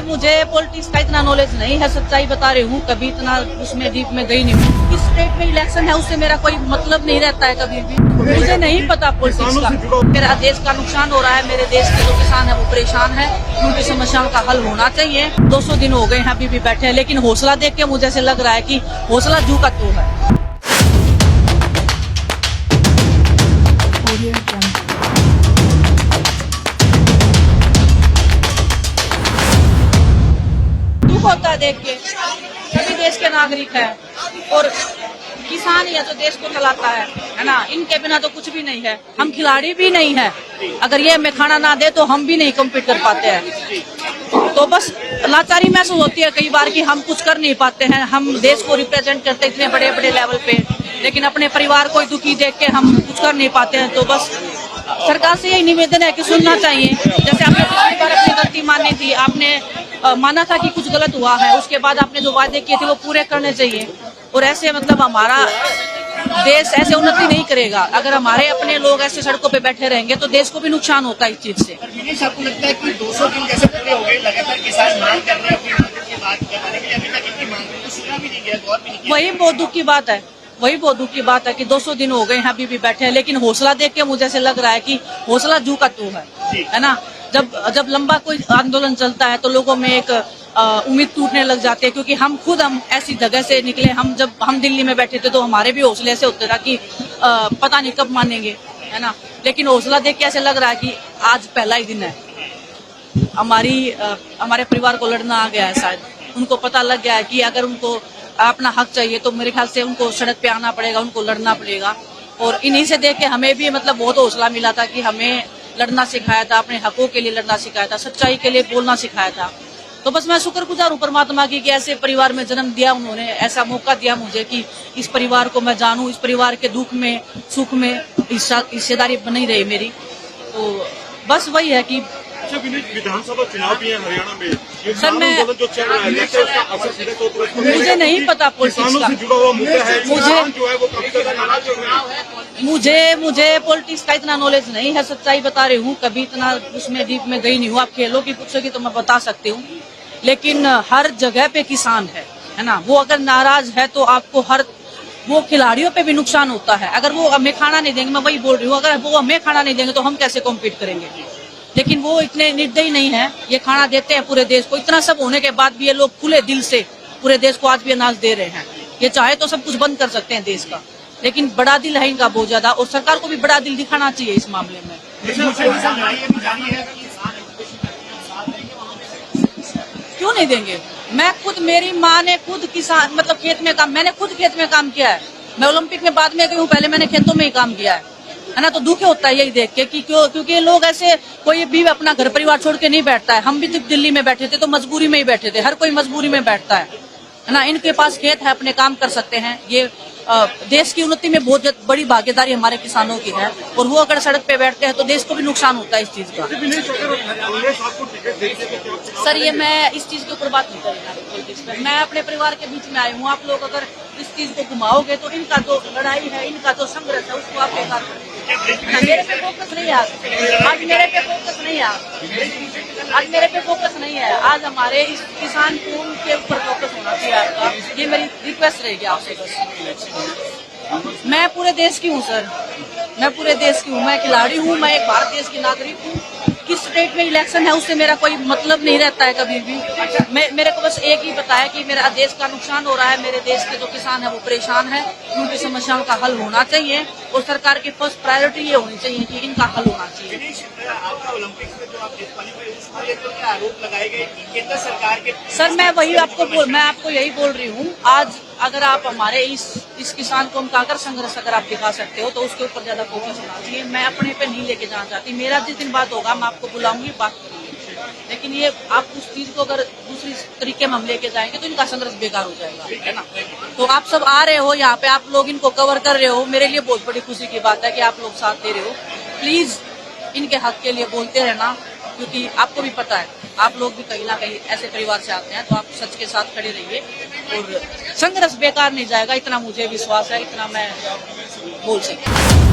मुझे पॉलिटिक्स का इतना नॉलेज नहीं है, सच्चाई बता रही हूँ। कभी इतना उसमें डीप में गई नहीं हूँ। किस स्टेट में इलेक्शन है उससे मेरा कोई मतलब नहीं रहता है कभी भी। मुझे नहीं पता पॉलिटिक्स का। मेरा देश का नुकसान हो रहा है, मेरे देश के जो किसान है वो परेशान है, उनकी समस्याओं का हल होना चाहिए। 200 दिन हो गए हैं अभी भी बैठे हैं, लेकिन हौसला देख के मुझे ऐसे लग रहा है कि हौसला जू का तू है। होता है देख के, सभी देश के नागरिक हैं और किसान ही है जो देश को चलाता है ना। इनके बिना तो कुछ भी नहीं है। हम खिलाड़ी भी नहीं है, अगर ये हमें खाना ना दे तो हम भी नहीं कम्पीट कर पाते हैं। तो बस लाचारी महसूस होती है कई बार कि हम कुछ कर नहीं पाते हैं। हम देश को रिप्रेजेंट करते इतने बड़े बड़े लेवल पे, लेकिन अपने परिवार को दुखी देख के हम कुछ कर नहीं पाते हैं। तो बस सरकार से यही निवेदन है कि सुनना चाहिए। जैसे आपने पिछली बार अपनी गलती मानी थी, आपने माना था कि कुछ गलत हुआ है, उसके बाद आपने जो वादे किए थे वो पूरे करने चाहिए। और ऐसे मतलब हमारा देश ऐसे उन्नति नहीं करेगा। अगर हमारे अपने लोग ऐसे सड़कों पे बैठे रहेंगे तो देश को भी नुकसान होता है इस चीज से। आपको लगता है कि 200 दिन कैसे पूरे हो गए, लगातार किसान मांग कर रहे हैं अपनी बात करने के लिए, अभी तक इनकी मांग को सुना भी नहीं गया, गौर भी नहीं किया। वही बहुत दुख की बात है, वही बहुत दुख की बात है कि 200 दिन हो गए हैं अभी भी बैठे हैं, लेकिन हौसला देख के मुझे ऐसे लग रहा है कि हौसला जू का तू है ना। जब लंबा कोई आंदोलन चलता है तो लोगों में एक उम्मीद टूटने लग जाती है, क्योंकि हम ऐसी जगह से निकले। जब हम दिल्ली में बैठे थे तो हमारे भी हौसले ऐसे होते था कि पता नहीं कब मानेंगे, है ना। लेकिन हौसला देख के ऐसे लग रहा है कि आज पहला ही दिन है। हमारे परिवार को लड़ना आ गया है, शायद उनको पता लग गया है कि अगर उनको अपना हक चाहिए तो मेरे ख्याल से उनको सड़क पे आना पड़ेगा, उनको लड़ना पड़ेगा। और इन्हीं से देख के हमें भी मतलब बहुत हौसला मिला था कि हमें लड़ना सिखाया था, अपने हकों के लिए लड़ना सिखाया था, सच्चाई के लिए बोलना सिखाया था। तो बस मैं शुक्रगुजार हूँ परमात्मा की कि ऐसे परिवार में जन्म दिया उन्होंने, ऐसा मौका दिया मुझे कि इस परिवार को मैं जानूं, इस परिवार के दुख में सुख में हिस्सेदारी बनी रही मेरी। तो बस वही है कि विधानसभा चुनाव भी है हरियाणा में, सर मैं जो चल रहा है उसका असर सीधे तौर पर मुझे नहीं पता पॉलिटिक्स का। जुड़ा हुआ मुद्दा है, जो है वो कब तक नाराज हो रहा है। मुझे पॉलिटिक्स का इतना नॉलेज नहीं है, सच्चाई बता रही हूँ। कभी इतना उसमें डीप में गई नहीं हूँ। आप खेलों की पूछोगी तो मैं बता सकती हूँ, लेकिन हर जगह पे किसान है ना। वो अगर नाराज है तो आपको वो खिलाड़ियों पे भी नुकसान होता है। अगर वो हमें खाना नहीं देंगे, मैं वही बोल रही हूँ, अगर वो हमें खाना नहीं देंगे तो हम कैसे कॉम्पीट करेंगे। लेकिन वो इतने निर्दयी नहीं है, ये खाना देते हैं पूरे देश को। इतना सब होने के बाद भी ये लोग खुले दिल से पूरे देश को आज भी अनाज दे रहे हैं। ये चाहे तो सब कुछ बंद कर सकते हैं देश का, लेकिन बड़ा दिल है इनका बहुत ज्यादा, और सरकार को भी बड़ा दिल दिखाना चाहिए इस मामले में। क्यों नहीं देंगे? मेरी माँ ने खुद किसान मतलब खेत में काम, मैंने खुद खेत में काम किया है। मैं ओलंपिक में बाद में गई हूँ, पहले मैंने खेतों में ही काम किया है ना। तो दुख होता है यही देख के कि क्योंकि लोग ऐसे, कोई भी अपना घर परिवार छोड़ के नहीं बैठता है। हम भी जब दिल्ली में बैठे थे तो मजबूरी में ही बैठे थे, हर कोई मजबूरी में बैठता है ना। इनके पास खेत है, अपने काम कर सकते हैं। ये देश की उन्नति में बहुत बड़ी भागीदारी हमारे किसानों की है, और वो अगर सड़क पे बैठते हैं तो देश को भी नुकसान होता है इस चीज का। सर ये मैं इस चीज के ऊपर बात नहीं करूँगा। मैं अपने परिवार के बीच में आई हूँ। आप लोग अगर इस चीज को घुमाओगे तो इनका जो लड़ाई है, इनका जो संघर्ष है, उसको आप बेकार करेंगे। मेरे पे फोकस नहीं है आज मेरे पे फोकस नहीं है आज मेरे पे फोकस नहीं है। आज हमारे इस किसान खून के ऊपर फोकस होना चाहिए आपका। ये मेरी रिक्वेस्ट रहेगी आपसे बस। मैं पूरे देश की हूँ सर, मैं पूरे देश की हूँ। मैं खिलाड़ी हूँ, मैं एक भारत देश की नागरिक हूँ। किस स्टेट में इलेक्शन है उससे मेरा कोई मतलब नहीं रहता है कभी भी। मेरे को बस एक ही पता है कि मेरा देश का नुकसान हो रहा है, मेरे देश के जो किसान है वो परेशान है, उनकी समस्याओं का हल होना चाहिए, और सरकार की फर्स्ट प्रायोरिटी ये होनी चाहिए कि इनका हल होना चाहिए। आपका ओलंपिक्स में जो आप डिस्क्वालीफाई, उसको लेकर क्या आरोप लगाए गए केंद्र सरकार के? सर मैं आपको यही बोल रही हूँ। आज अगर आप हमारे इस किसान कौम का अगर संघर्ष अगर आप दिखा सकते हो तो उसके ऊपर ज्यादा फोकस होना चाहिए। मैं अपने पे नहीं लेके जाना चाहती। मेरा जिस दिन बात होगा मैं आपको बुलाऊंगी, बात करूंगी, लेकिन ये आप उस चीज को अगर दूसरी तरीके में हम लेके जाएंगे तो इनका संघर्ष बेकार हो जाएगा, है ना। तो आप सब आ रहे हो यहाँ पे, आप लोग इनको कवर कर रहे हो, मेरे लिए बहुत बड़ी खुशी की बात है कि आप लोग साथ दे रहे हो। प्लीज इनके हक के लिए बोलते रहना, क्योंकि आपको भी पता है आप लोग भी कहीं ना कहीं ऐसे परिवार से आते हैं, तो आप सच के साथ खड़े रहिए और संघर्ष बेकार नहीं जाएगा, इतना मुझे विश्वास है, इतना मैं बोल सकती हूँ।